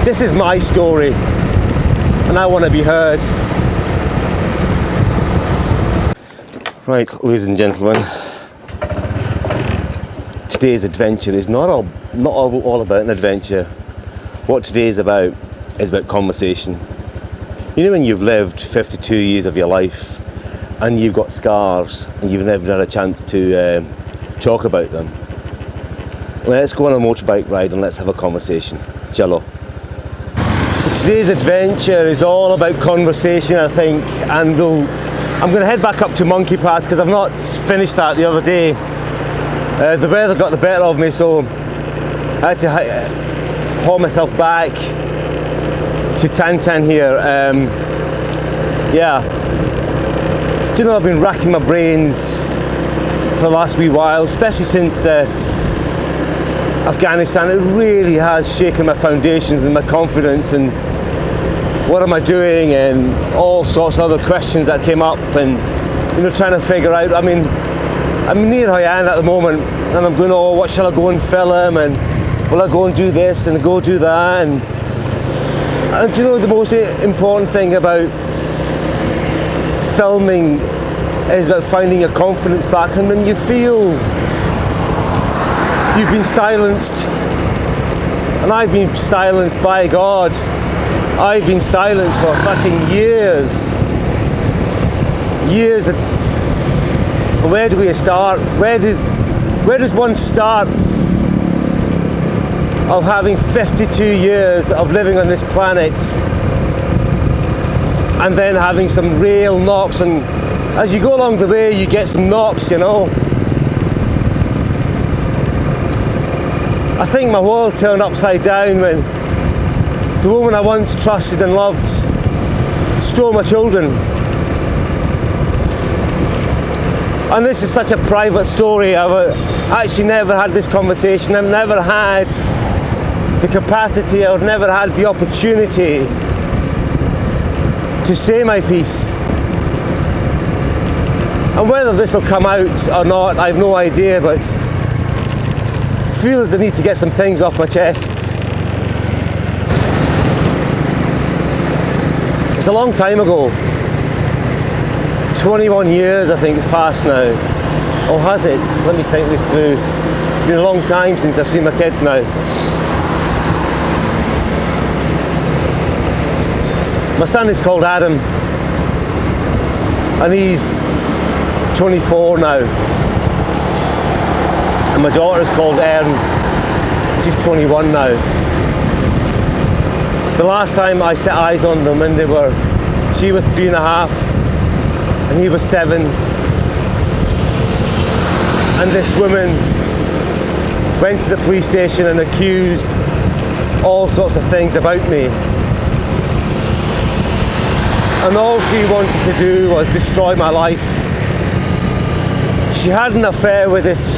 This is my story, and I want to be heard. Right, ladies and gentlemen, today's adventure is not all about an adventure. What today is about conversation. You know, when you've lived 52 years of your life and you've got scars and you've never had a chance to talk about them, let's go on a motorbike ride and let's have a conversation. Cello. So today's adventure is all about conversation, I think, and I'm going to head back up to Monkey Pass because I've not finished that the other day. The weather got the better of me, so I had to haul myself back to Tantan here. Do you know, I've been racking my brains for the last wee while, especially since Afghanistan. It really has shaken my foundations and my confidence, and what am I doing, and all sorts of other questions that came up, and trying to figure out. I mean, I'm near Haiyan at the moment, and I'm going, oh, what shall I go and film, and will I go and do this and go do that, and do you know, the most important thing about filming is about finding your confidence back, and when you feel you've been silenced, and I've been silenced by God. I've been silenced for fucking years. Where do we start? Where does one start of having 52 years of living on this planet and then having some real knocks, and as you go along the way you get some knocks, I think my world turned upside down when the woman I once trusted and loved stole my children. And this is such a private story. I've actually never had this conversation. I've never had the capacity, I've never had the opportunity to say my piece. And whether this will come out or not, I have no idea, but I feel as I need to get some things off my chest. It's a long time ago. 21 years I think it's passed now. Or has it? Let me think this through. It's been a long time since I've seen my kids now. My son is called Adam, and he's 24 now. And my daughter is called Erin. She's 21 now. The last time I set eyes on them, when she was 3.5 and he was 7, and this woman went to the police station and accused all sorts of things about me, and all she wanted to do was destroy my life. She had an affair with this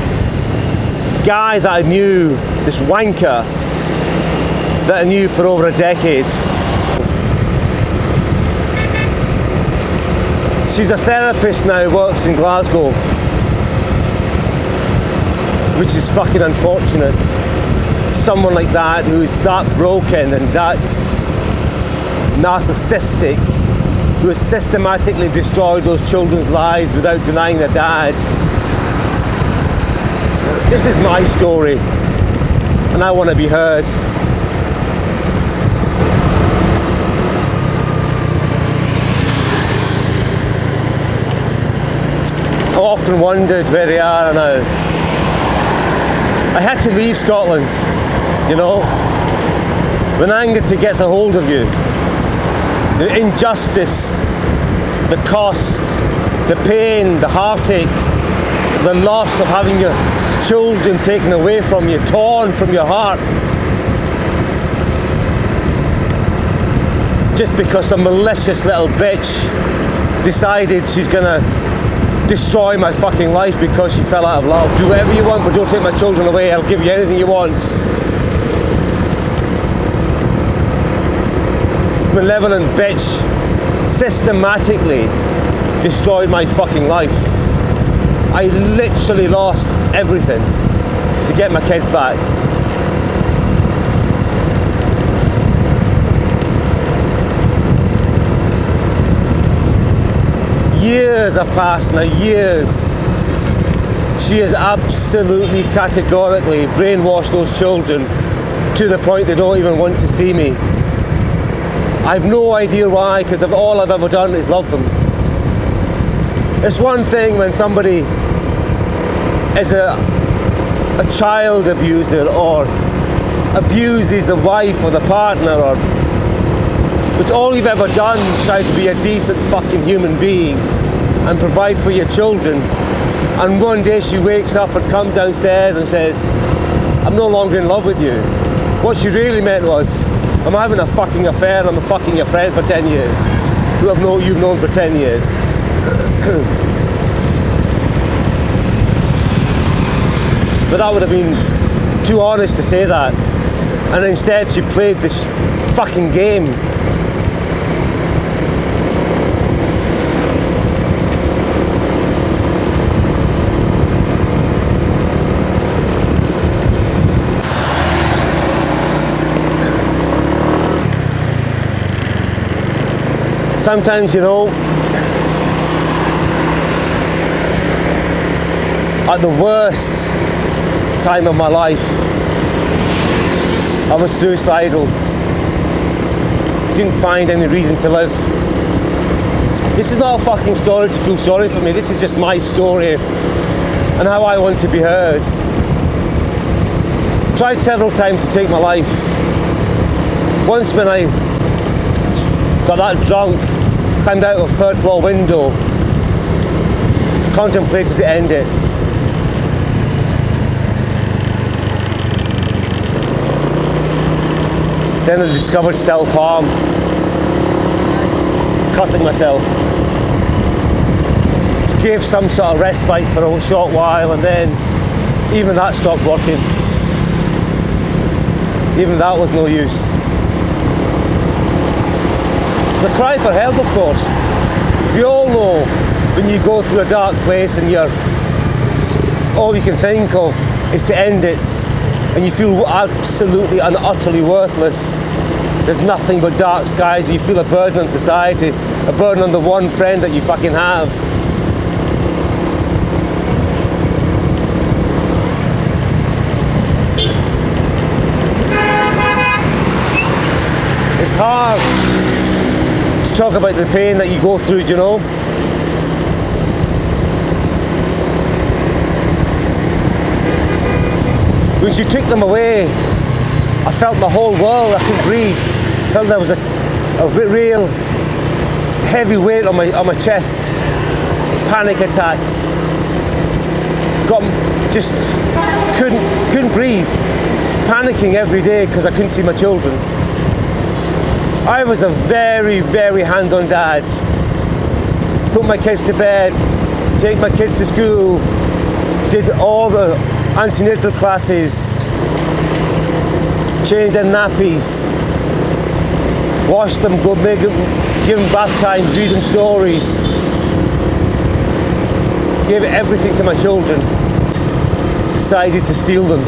guy that I knew, this wanker that I knew for over a decade. She's a therapist now, works in Glasgow, which is fucking unfortunate. Someone like that, who is that broken and that narcissistic, who has systematically destroyed those children's lives without denying their dads. This is my story, and I want to be heard. I've often wondered where they are now. I had to leave Scotland, when anger gets a hold of you, the injustice, the cost, the pain, the heartache, the loss of having your children taken away from you, torn from your heart, just because some malicious little bitch decided she's gonna destroy my fucking life because she fell out of love. Do whatever you want, but don't take my children away. I'll give you anything you want. This malevolent bitch systematically destroyed my fucking life. I literally lost everything to get my kids back. Years have passed now, years. She has absolutely categorically brainwashed those children to the point they don't even want to see me. I have no idea why, because all I've ever done is love them. It's one thing when somebody is a child abuser or abuses the wife or the partner, but all you've ever done is try to be a decent fucking human being and provide for your children. And one day she wakes up and comes downstairs and says, I'm no longer in love with you. What she really meant was, I'm having a fucking affair and I'm fucking your friend for 10 years. You've known for 10 years. But that would have been too honest to say that. And instead she played this fucking game. Sometimes, at the worst time of my life, I was suicidal. Didn't find any reason to live. This is not a fucking story to feel sorry for me. This is just my story and how I want to be heard. Tried several times to take my life. Once when I got that drunk, climbed out of a third floor window, contemplated to end it. Then I discovered self-harm, cutting myself. Gave some sort of respite for a short while, and then even that stopped working. Even that was no use. The cry for help, of course. As we all know, when you go through a dark place and all you can think of is to end it, and you feel absolutely and utterly worthless. There's nothing but dark skies. You feel a burden on society, a burden on the one friend that you fucking have. It's hard to talk about the pain that you go through, When she took them away, I felt my whole world, I couldn't breathe. I felt there was a real heavy weight on my chest. Panic attacks. Just couldn't breathe. Panicking every day because I couldn't see my children. I was a very, very hands-on dad. Put my kids to bed, take my kids to school, did all the antenatal classes, change their nappies, wash them, give them bath time, read them stories. Gave everything to my children. Decided to steal them.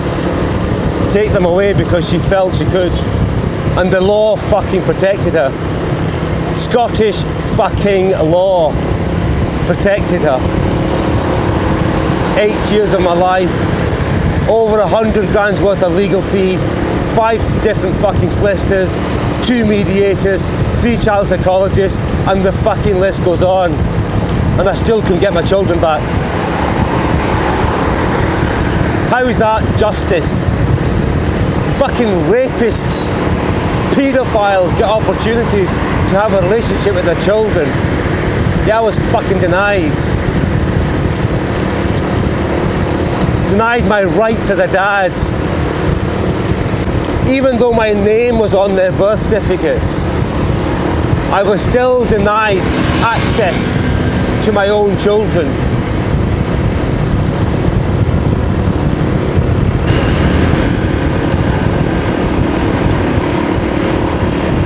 Take them away because she felt she could. And the law fucking protected her. Scottish fucking law protected her. 8 years of my life, over 100 grand's worth of legal fees, 5 different fucking solicitors, 2 mediators, 3 child psychologists, and the fucking list goes on. And I still couldn't get my children back. How is that justice? Fucking rapists, paedophiles get opportunities to have a relationship with their children. Yeah, I was fucking denied. Denied my rights as a dad. Even though my name was on their birth certificates, I was still denied access to my own children.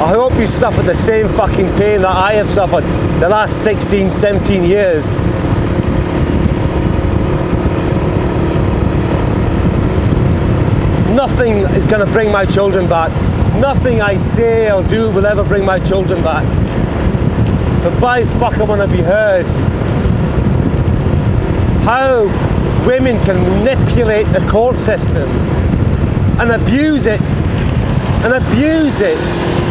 I hope you suffer the same fucking pain that I have suffered the last 16, 17 years. Nothing is going to bring my children back. Nothing I say or do will ever bring my children back. But by fuck, I want to be heard. how women can manipulate the court system and abuse it.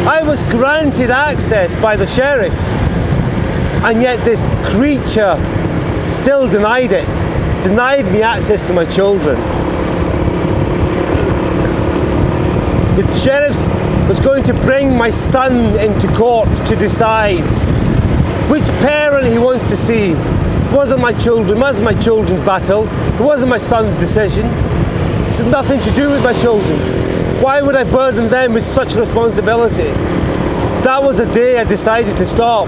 I was granted access by the sheriff, and yet this creature still denied me access to my children. The sheriff was going to bring my son into court to decide which parent he wants to see. It wasn't my children's battle. It wasn't my son's decision. It's nothing to do with my children. Why would I burden them with such responsibility? That was the day I decided to stop.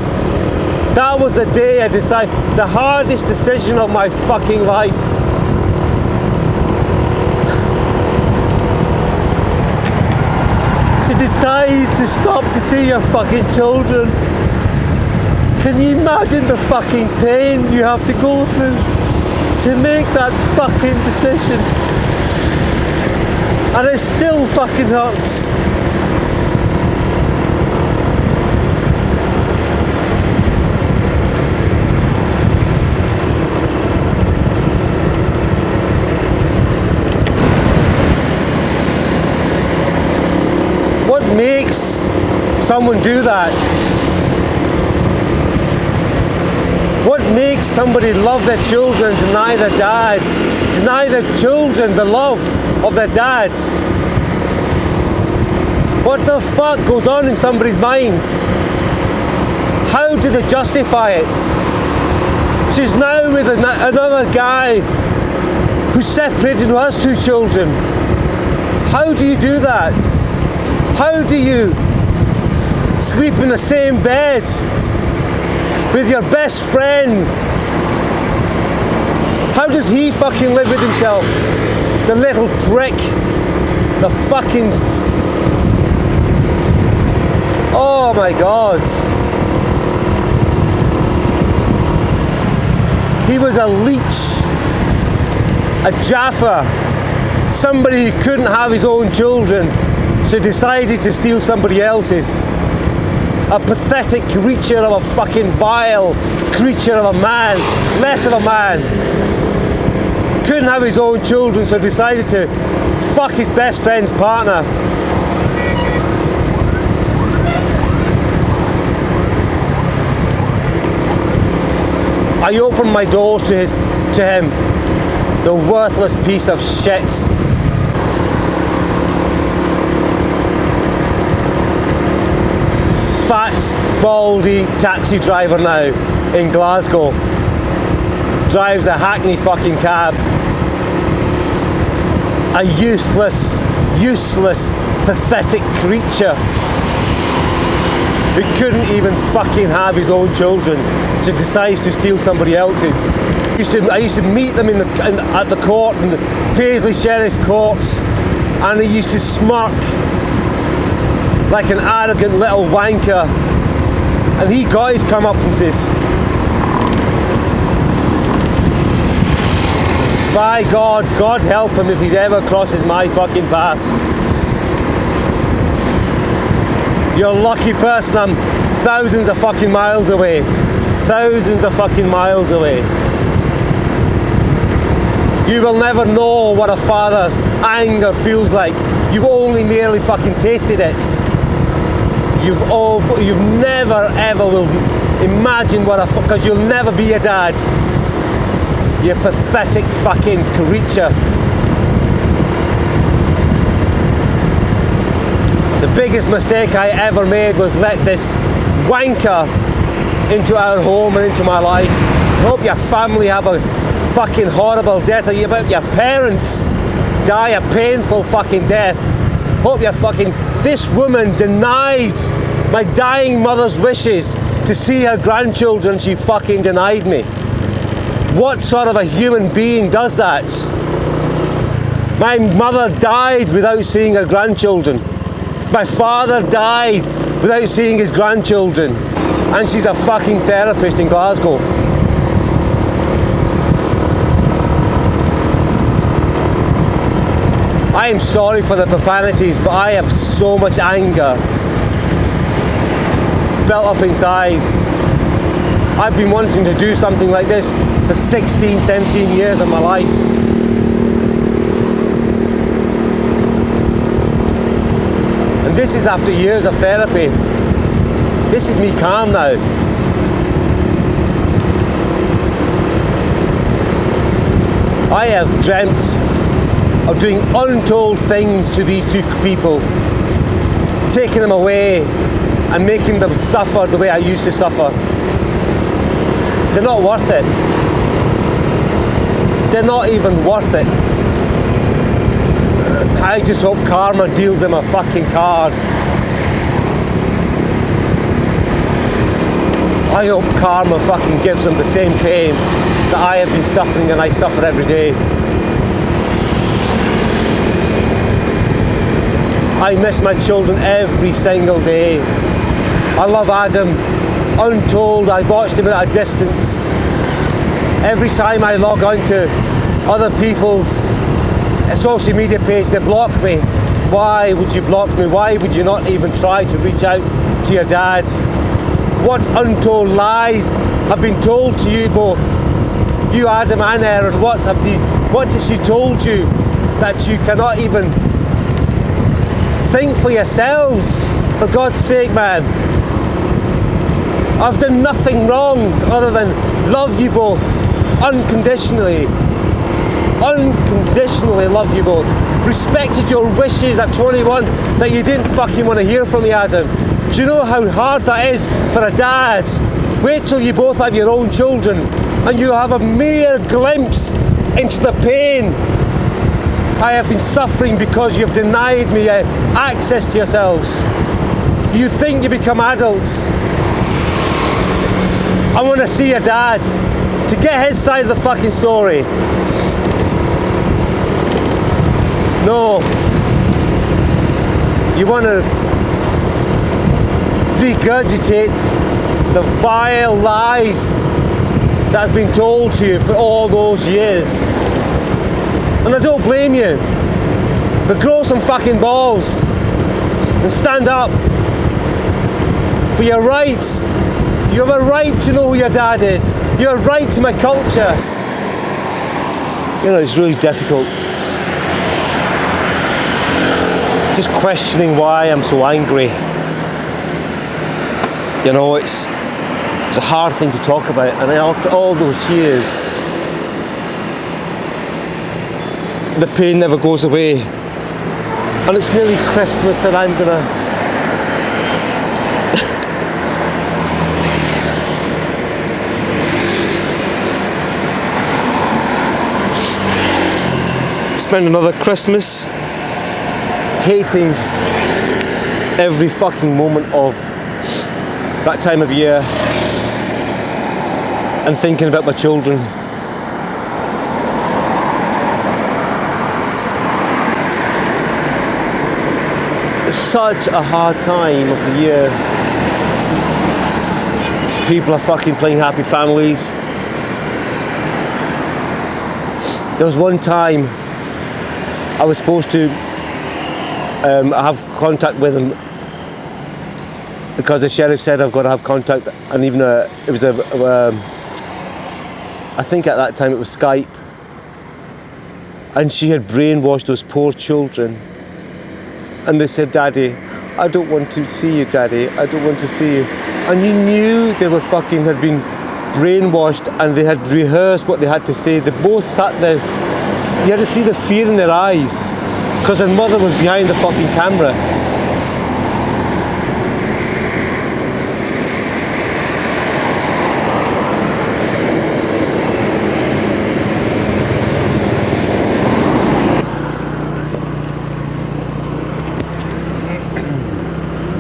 That was the day I decided, the hardest decision of my fucking life. To decide to stop to see your fucking children. Can you imagine the fucking pain you have to go through to make that fucking decision? And it still fucking hurts. What makes someone do that? What makes somebody love their children, deny their dads, deny their children the love of their dads? What the fuck goes on in somebody's mind? How do they justify it? She's now with another guy who's separated, who has 2 children. How do you do that? How do you sleep in the same bed with your best friend? How does he fucking live with himself? The little prick. The fucking... Oh my God. He was a leech, a jaffa, somebody who couldn't have his own children, so decided to steal somebody else's. A pathetic creature of a fucking vile creature of a man, less of a man. Couldn't have his own children, so decided to fuck his best friend's partner. I opened my doors to him, the worthless piece of shit. Fat, baldy taxi driver now in Glasgow. Drives a hackney fucking cab. A useless, pathetic creature who couldn't even fucking have his own children, so decides to steal somebody else's. I used to meet them at the court, in the Paisley Sheriff Court, and he used to smirk like an arrogant little wanker, and he got his comeuppances. By God, God help him if he ever crosses my fucking path. You're a lucky person. I'm thousands of fucking miles away. Thousands of fucking miles away. You will never know what a father's anger feels like. You've only merely fucking tasted it. You've never ever will imagine what because you'll never be a dad. You pathetic fucking creature. The biggest mistake I ever made was let this wanker into our home and into my life. I hope your family have a fucking horrible death. I hope your parents die a painful fucking death. Hope your fucking... This woman denied my dying mother's wishes to see her grandchildren. She fucking denied me. What sort of a human being does that? My mother died without seeing her grandchildren. My father died without seeing his grandchildren. And she's a fucking therapist in Glasgow. I am sorry for the profanities, but I have so much anger built up inside. I've been wanting to do something like this for 16, 17 years of my life. And this is after years of therapy. This is me calm now. I have dreamt of doing untold things to these two people, taking them away and making them suffer the way I used to suffer. They're not worth it. They're not even worth it. I just hope karma deals them a fucking card. I hope karma fucking gives them the same pain that I have been suffering and I suffer every day. I miss my children every single day. I love Adam untold. I watched him at a distance. Every time I log on to other people's social media page, they block me. Why would you block me? Why would you not even try to reach out to your dad? What untold lies have been told to you both? You, Adam and Aaron, what has she told you that you cannot even think for yourselves? For God's sake, man. I've done nothing wrong other than love you both unconditionally. Unconditionally love you both. Respected your wishes at 21 that you didn't fucking want to hear from me, Adam. Do you know how hard that is for a dad? Wait till you both have your own children and you'll have a mere glimpse into the pain I have been suffering because you've denied me access to yourselves. You think you become adults. I want to see your dad to get his side of the fucking story. No. You want to regurgitate the vile lies that has been told to you for all those years. And I don't blame you. But grow some fucking balls and stand up for your rights. You have a right to know who your dad is. You have a right to my culture. You know, it's really difficult. Just questioning why I'm so angry. You know, it's a hard thing to talk about, and after all those years, the pain never goes away. And it's nearly Christmas, and I'm gonna spend another Christmas hating every fucking moment of that time of year and thinking about my children. It's such a hard time of the year. People are fucking playing happy families. There was one time I was supposed to have contact with him because the sheriff said I've got to have contact, and even I think at that time it was Skype, and she had brainwashed those poor children, and they said, "Daddy, I don't want to see you, Daddy, I don't want to see you," and you knew they were fucking had been brainwashed, and they had rehearsed what they had to say. They both sat there. You had to see the fear in their eyes because their mother was behind the fucking camera.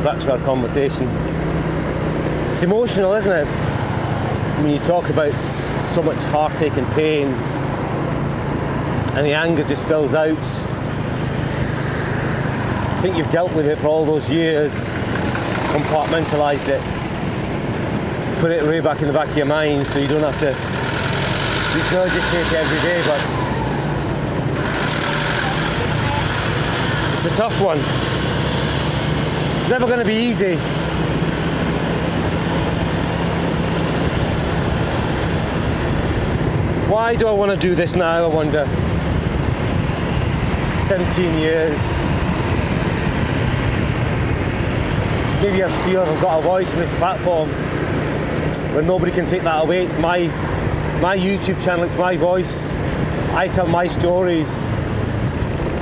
Back to our conversation. It's emotional, isn't it? When you talk about so much heartache and pain, and the anger just spills out. I think you've dealt with it for all those years, compartmentalised it, put it way back in the back of your mind so you don't have to regurgitate it every day, but it's a tough one. It's never going to be easy. Why do I want to do this now, I wonder? 17 years. Maybe I feel I've got a voice on this platform where nobody can take that away. It's my YouTube channel, it's my voice. I tell my stories.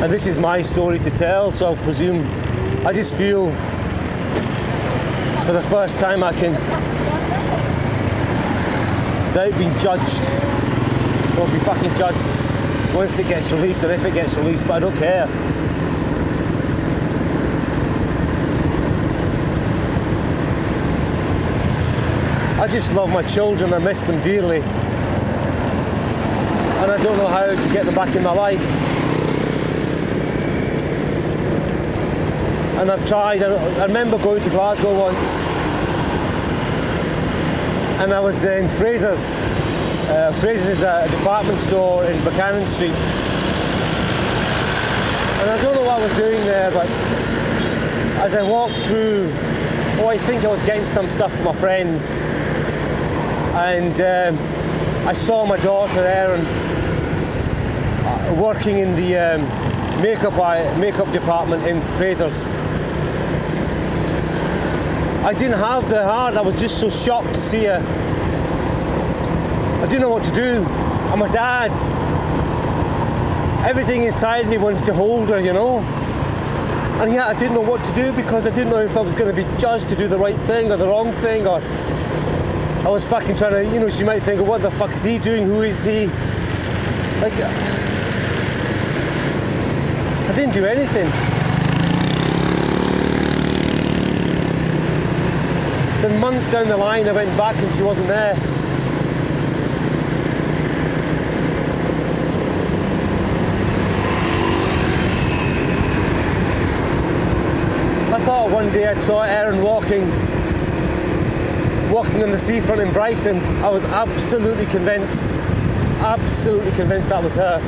And this is my story to tell, so I presume, I just feel for the first time I can, without being judged, or be fucking judged once it gets released, or if it gets released, but I don't care. I just love my children, I miss them dearly. And I don't know how to get them back in my life. And I've tried. I remember going to Glasgow once, and I was in Fraser's. Fraser's is a department store in Buchanan Street. And I don't know what I was doing there, but as I walked through, I think I was getting some stuff from a friend. And I saw my daughter Erin working in the makeup department in Fraser's. I didn't have the heart, I was just so shocked to see her. I didn't know what to do. I'm a dad. Everything inside me wanted to hold her, you know. And yet I didn't know what to do because I didn't know if I was going to be judged to do the right thing or the wrong thing, or I was fucking trying to, you know, she might think, what the fuck is he doing? Who is he? Like, I didn't do anything. Then months down the line I went back and she wasn't there. I thought one day I saw Erin walking on the seafront in Brighton. I was absolutely convinced that was her.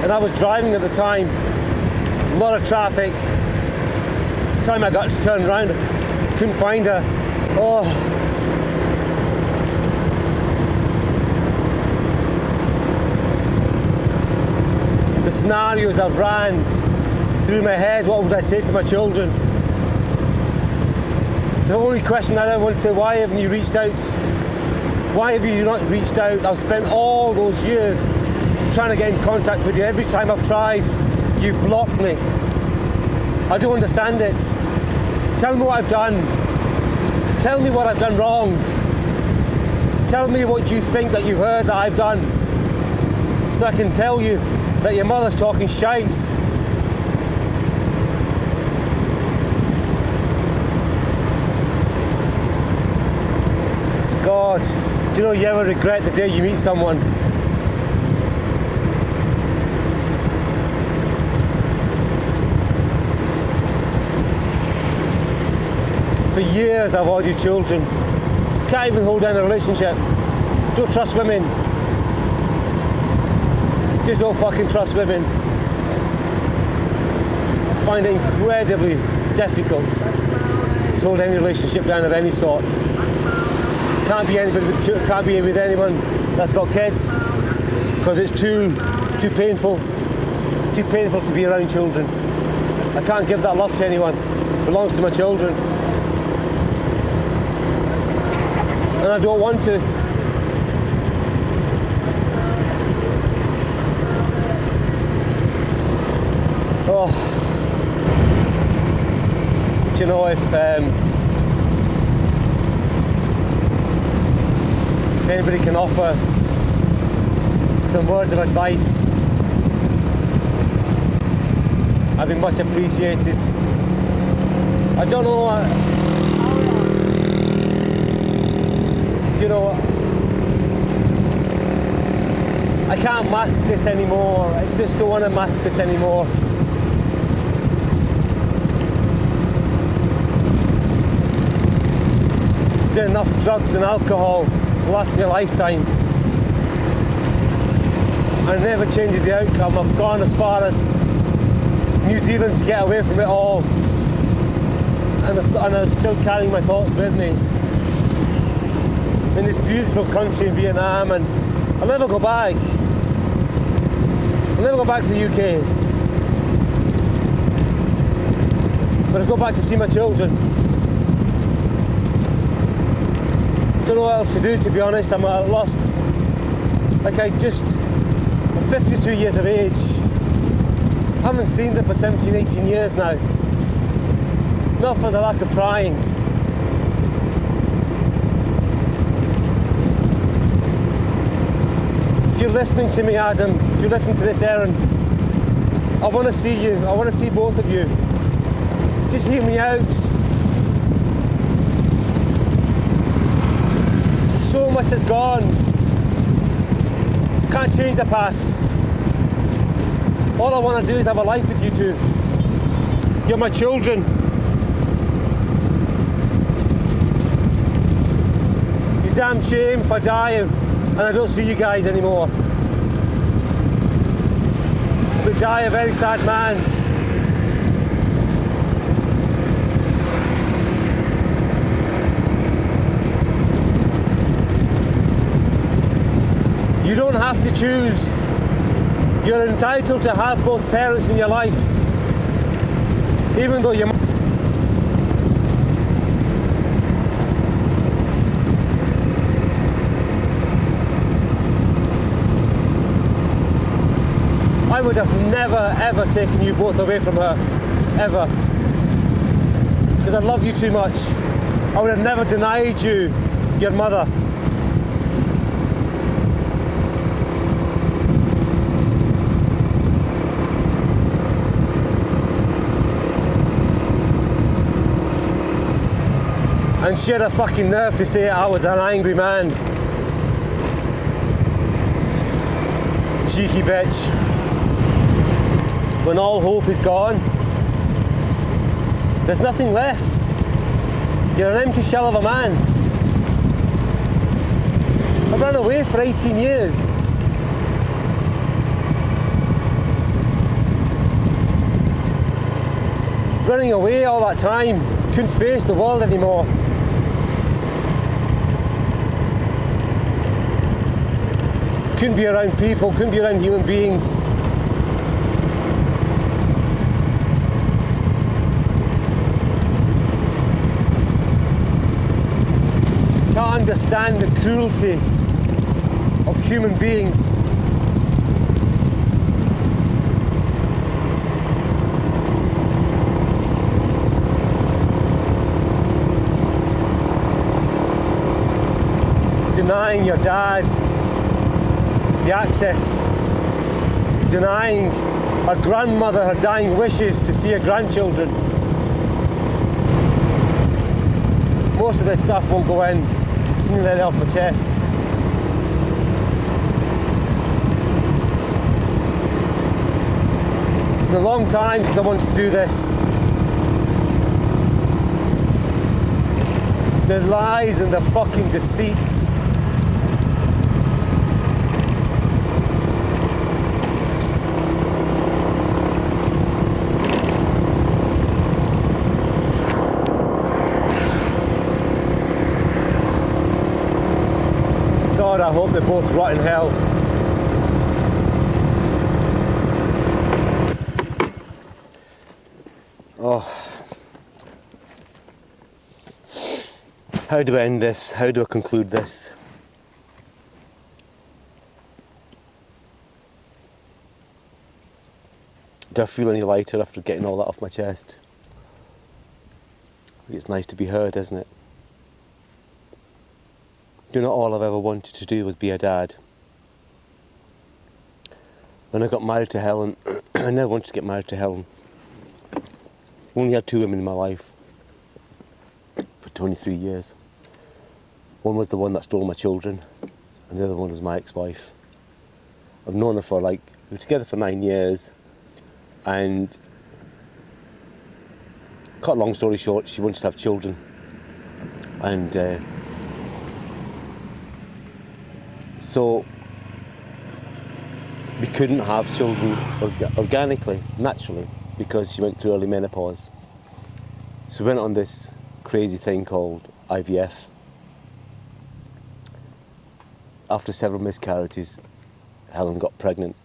And I was driving at the time, a lot of traffic. The time I got to turn around, couldn't find her. Oh. The scenarios I've ran through my head, what would I say to my children? The only question I want to say, why haven't you reached out? Why have you not reached out? I've spent all those years trying to get in contact with you. Every time I've tried, you've blocked me. I don't understand it. Tell me what I've done. Tell me what I've done wrong. Tell me what you think that you've heard that I've done, so I can tell you that your mother's talking shite. God, do you know you ever regret the day you meet someone? For years I've avoided children. Can't even hold down a relationship. Don't trust women. Just don't fucking trust women. I find it incredibly difficult to hold any relationship down of any sort. Can't be with anyone that's got kids because it's too painful to be around children. I can't give that love to anyone. It belongs to my children. And I don't want to. Oh, do you know, if anybody can offer some words of advice, I'd be much appreciated. I don't know, you know, I can't mask this anymore. I just don't want to mask this anymore. Did enough drugs and alcohol to last me a lifetime. And it never changes the outcome. I've gone as far as New Zealand to get away from it all. And I'm still carrying my thoughts with me. In this beautiful country in Vietnam, and I'll never go back. I'll never go back to the UK. But I'll go back to see my children. Don't know what else to do, to be honest. I'm lost. I'm 52 years of age. Haven't seen them for 17, 18 years now. Not for the lack of trying. If you're listening to me, Adam, if you're listening to this, Aaron, I want to see you. I want to see both of you. Just hear me out. So much is gone. Can't change the past. All I want to do is have a life with you two. You're my children. You're damn shame if I die and I don't see you guys anymore. I would die a very sad man. You don't have to choose. You're entitled to have both parents in your life. Even though you I would have never ever taken you both away from her, ever. Because I love you too much. I would have never denied you your mother. And she had a fucking nerve to say I was an angry man. Cheeky bitch. When all hope is gone, there's nothing left. You're an empty shell of a man. I ran away for 18 years. Running away all that time, couldn't face the world anymore. Couldn't be around people, couldn't be around human beings. Can't understand the cruelty of human beings. Denying your dad the access, denying a grandmother her dying wishes to see her grandchildren. Most of this stuff won't go in. Just need to let it off my chest. It's been a long time since I wanted to do this. The lies and the fucking deceits. God, I hope they both rot in hell. Oh. How do I end this? How do I conclude this? Do I feel any lighter after getting all that off my chest? It's nice to be heard, isn't it? You know, all I've ever wanted to do was be a dad. When I got married to Helen, I never wanted to get married to Helen. Only had two women in my life for 23 years. One was the one that stole my children, and the other one was my ex-wife. I've known her for we were together for 9 years, and cut a long story short, she wanted to have children, and so we couldn't have children organically, naturally, because she went through early menopause. So we went on this crazy thing called IVF. after several miscarriages, Helen got pregnant.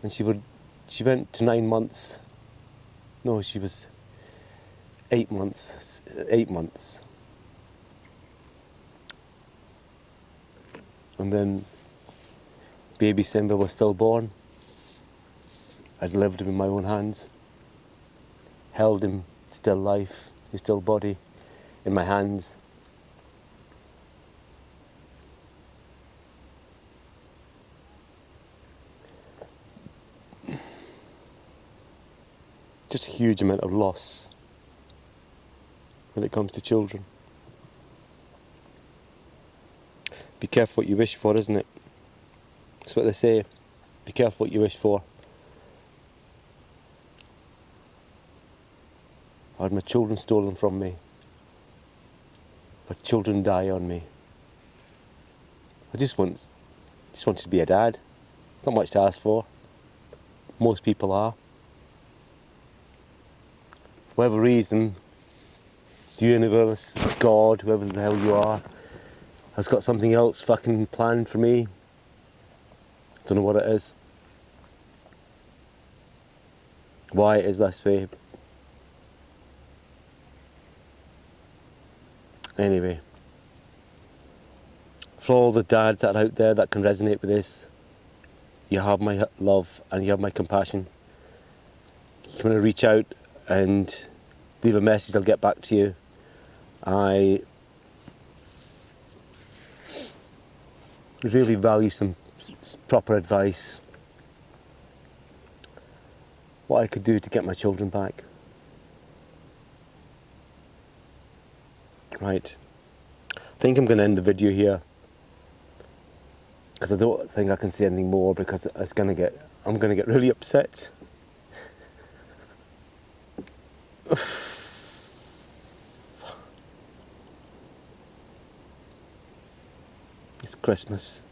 And she went to 9 months. No, she was 8 months. 8 months. And then baby Simba was stillborn. I delivered him in my own hands. Held him, still life, his still body, in my hands. Just a huge amount of loss when it comes to children. Be careful what you wish for, isn't it? That's what they say. Be careful what you wish for. I had my children stolen from me. My children die on me. I just want to be a dad. It's not much to ask for. Most people are. For whatever reason, the universe, God, whoever the hell you are, has got something else fucking planned for me. Don't know what it is. Why it is this way. Anyway, for all the dads that are out there that can resonate with this, you have my love and you have my compassion. If you want to reach out and leave a message, I'll get back to you. I really value some proper advice. What I could do to get my children back. Right. I think I'm going to end the video here. Because I don't think I can say anything more because I'm going to get really upset. It's Christmas.